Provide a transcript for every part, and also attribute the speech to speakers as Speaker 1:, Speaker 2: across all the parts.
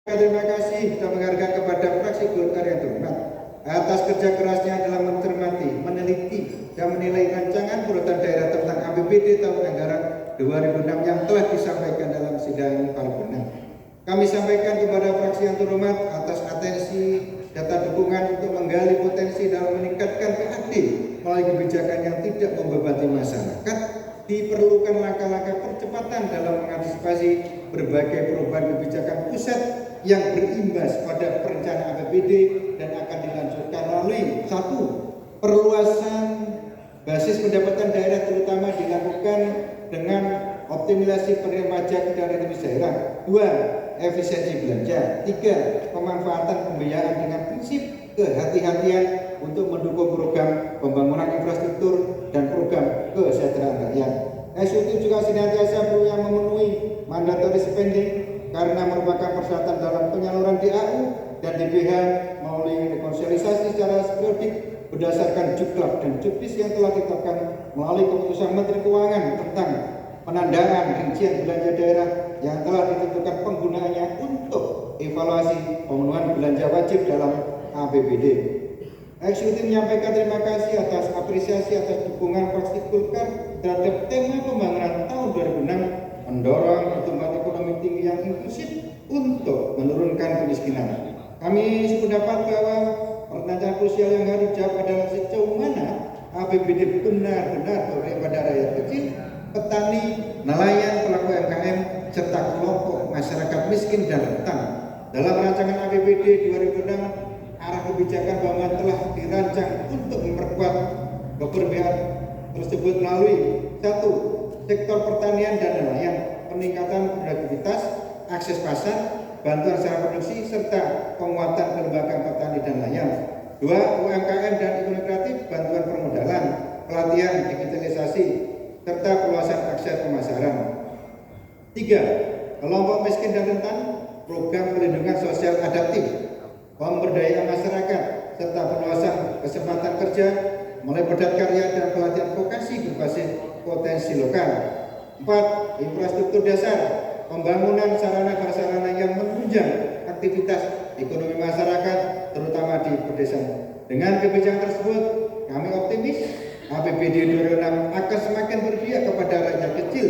Speaker 1: Terima kasih dan menghargai kepada fraksi Golkar yang terhormat atas kerja kerasnya dalam mencermati, meneliti, dan menilai rancangan urutan daerah tentang APBD tahun anggaran 2006 yang telah disampaikan dalam sidang paripurna. Kami sampaikan kepada fraksi yang terhormat atas atensi data dukungan untuk menggali potensi dalam meningkatkan PAD melalui kebijakan yang tidak membebani masyarakat. Diperlukan langkah-langkah percepatan dalam mengantisipasi berbagai perubahan kebijakan pusat yang berimbas pada perencanaan APBD dan akan dilanjutkan melalui 1. Perluasan basis pendapatan daerah terutama dilakukan dengan optimalisasi penerima pajak dan retribusi daerah. 2. Efisiensi belanja. 3. Pemanfaatan pembiayaan dengan prinsip kehati-hatian untuk mendukung program pembangunan infrastruktur dan program kesejahteraan rakyat. Eksekutif juga senantiasa memenuhi mandatory spending karena merupakan persyaratan dalam penyaluran DAU dan DBH melalui rekonsiliasi secara periodik berdasarkan Juklak dan Juknis yang telah ditetapkan melalui keputusan Menteri Keuangan tentang penandaan rincian belanja daerah yang telah ditentukan penggunaannya untuk evaluasi pemenuhan belanja wajib dalam APBD. Eksekutif menyampaikan terima kasih atas apresiasi atas dukungan fraksi Golkar terhadap tema pembangunan tahun 2006 mendorong pertumbuhan ekonomi tinggi yang inklusif untuk menurunkan kemiskinan. Kami sependapat bahwa pertanyaan krusial yang harus dijawab adalah sejauh mana APBD benar-benar berpihak pada rakyat kecil, petani, nelayan, pelaku UMKM, serta kelompok masyarakat miskin dan rentan. Dalam rancangan APBD 2006, arah kebijakan bangunan telah dirancang untuk memperkuat keberpihakan tersebut melalui 1. Sektor pertanian dan nelayan, peningkatan produktivitas, akses pasar, bantuan secara produksi, serta penguatan kelembagaan petani dan nelayan. 2. UMKM dan ekonomi kreatif, bantuan permodalan, pelatihan, digitalisasi, serta perluasan akses pemasaran. 3. Kelompok miskin dan rentan, program perlindungan sosial adaptif, pemberdayaan masyarakat, serta perluasan kesempatan kerja, mulai padat karya dan pelatihan vokasi berbasis potensi lokal. 4. Infrastruktur dasar, pembangunan sarana-prasarana yang menunjang aktivitas ekonomi masyarakat, terutama di pedesaan. Dengan kebijakan tersebut, kami optimis APBD 2006 akan semakin berpihak kepada rakyat kecil,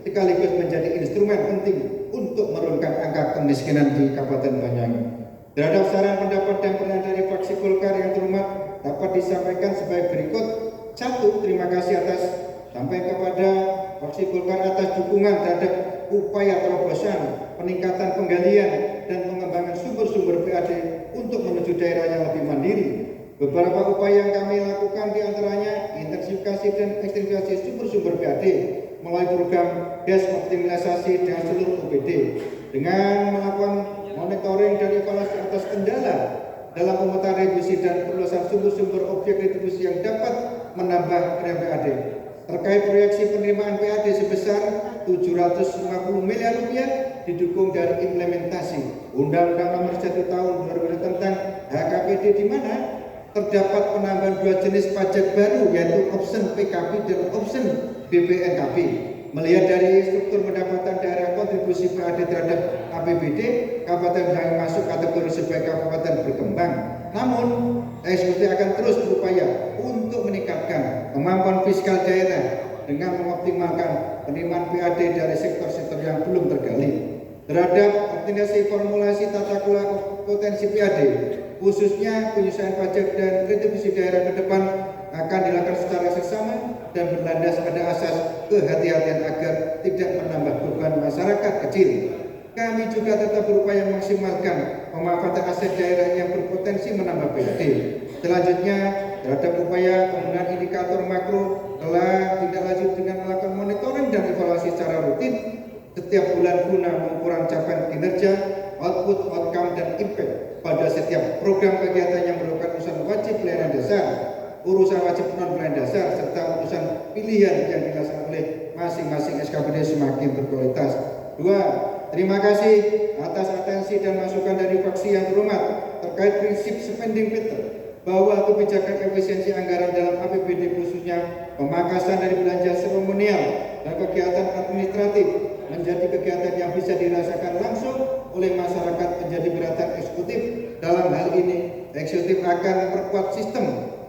Speaker 1: sekaligus menjadi instrumen penting untuk menurunkan angka kemiskinan di Kabupaten Banyuwangi. Terhadap saran pendapat dan pernyataan dari fraksi Golkar yang terhormat dapat disampaikan sebagai berikut. 1. Terima kasih atas sampai kepada fraksi Golkar atas dukungan terhadap upaya terobosan, peningkatan penggalian dan pengembangan sumber-sumber PAD untuk menuju daerah yang lebih mandiri. Beberapa upaya yang kami lakukan diantaranya intensifikasi dan ekstensifikasi sumber-sumber PAD melalui program desoptimalisasi dengan seluruh OPD dengan melakukan monitoring dan evaluasi atas kendala dalam pemetaan retribusi dan perluasan sumber-sumber objek retribusi yang dapat menambah PAD. Terkait proyeksi penerimaan PAD sebesar 750 miliar rupiah didukung dari implementasi Undang-Undang Nomor 1 Tahun 2000 tentang HKPD, di mana terdapat penambahan 2 jenis pajak baru, yaitu option PKB dan option BPNKB. Melihat dari struktur pendapatan daerah kontribusi PAD terhadap APBD, Kabupaten Banyuwangi masuk kategori sebagai kabupaten berkembang. Namun, eksekutif akan terus berupaya untuk meningkatkan kemampuan fiskal daerah dengan mengoptimalkan penerimaan PAD dari sektor-sektor yang belum tergali. Terhadap optimalisasi formulasi tata kelola potensi PAD, khususnya penyesuaian pajak dan retribusi daerah ke depan akan dilakukan secara seksama dan berlandas pada asas kehati-hatian agar tidak menambah beban masyarakat kecil. Kami juga tetap berupaya memaksimalkan pemanfaatan aset daerah yang berpotensi menambah PAD. Selanjutnya, terhadap upaya penggunaan indikator makro telah tindak lanjut dengan melakukan monitoring dan evaluasi secara rutin setiap bulan guna mengukur capaian kinerja, output, outcome, dan impact pada setiap program kegiatan yang merupakan urusan wajib pelayanan dasar, urusan wajib non pelayanan dasar, serta urusan pilihan yang dilaksanakan oleh masing-masing SKPD semakin berkualitas. 2. Terima kasih atas atensi dan masukan dari fraksi yang terhormat terkait prinsip spending better, bahwa kebijakan efisiensi anggaran dalam APBD khususnya pemangkasan dari belanja seremonial dan kegiatan administratif menjadi kegiatan yang bisa dirasakan langsung oleh masyarakat, menjadi Eksekutif akan memperkuat sistem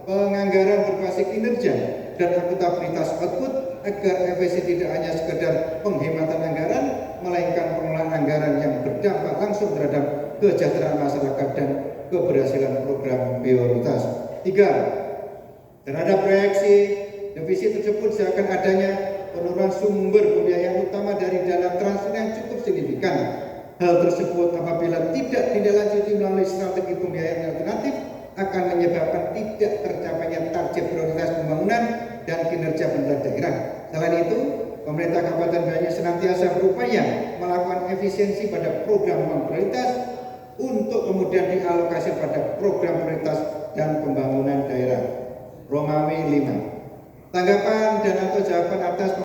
Speaker 1: penganggaran berbasis kinerja dan akuntabilitas output agar FSC tidak hanya sekedar penghematan anggaran, melainkan pengelolaan anggaran yang berdampak langsung terhadap kesejahteraan masyarakat dan keberhasilan program prioritas. 3. Terhadap proyeksi defisit tersebut seakan adanya penurunan sumber pembiayaan utama dari dana transfer yang cukup signifikan. Hal tersebut apabila tidak ditindaklanjuti melalui strategi pembiayaan alternatif akan menyebabkan tidak tercapainya target prioritas pembangunan dan kinerja pemerintah daerah. Selain itu, pemerintah Kabupaten Banyuwangi senantiasa berupaya melakukan efisiensi pada program prioritas untuk kemudian dialokasi pada program prioritas dan pembangunan daerah. Romawi 5. Tanggapan dan atau jawaban atas